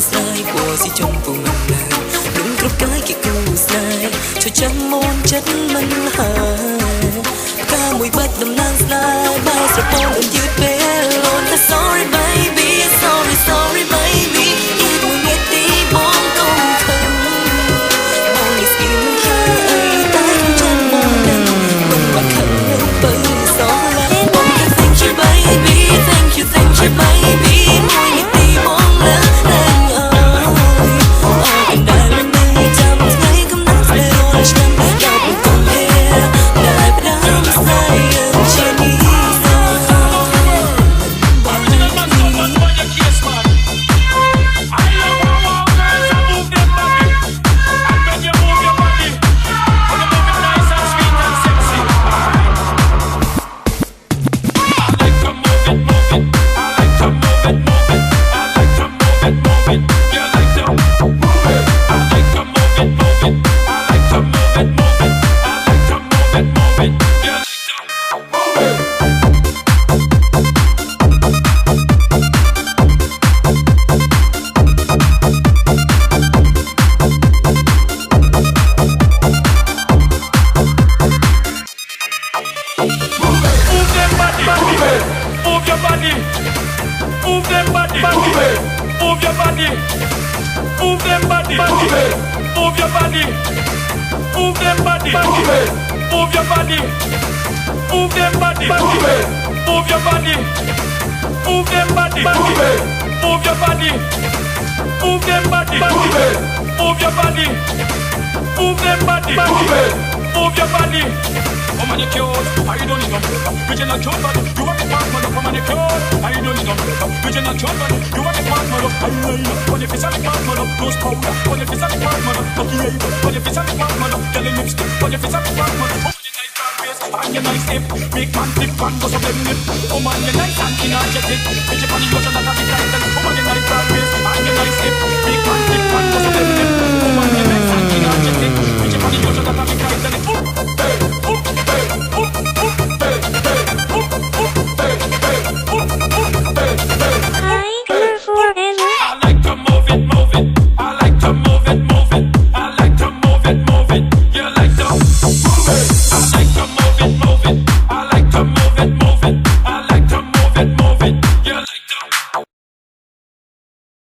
ស្ដាយព្រោះស៊ីចំពុំមិនលើនឹងគ្រប់កាយគេគូស្នេហ៍ជួយចាំមុនចិត្តមិនហើផ្កាមួយបាច់តំណាងស្នេហ៍បែរស្រពោនអូនយឺតពេលអូនថា sorry baby sorry sorry baby យឺតមួយនាទីបងកុំខឹងបងនេះស្គីមិនថាអីតែចាំបងដឹងមិនបាច់ខឹងនឹងបើសោះឡើយបង thank you baby thank you baby មួយនាទីបងលើឡើងអើយអូនដែលមិនចាំថ្ងៃកំណត់ស្នេហ៍រស់ឆ្នាំដល់ពុំកុំហេដែលផ្ដាំស្នេហ៍ជានេះBig man, flip man, go so blend it. Oh man, you nice and energetic. Bitch, you funny, you should not have it tight. Oh man, you nice and waist. Man, you nice hip.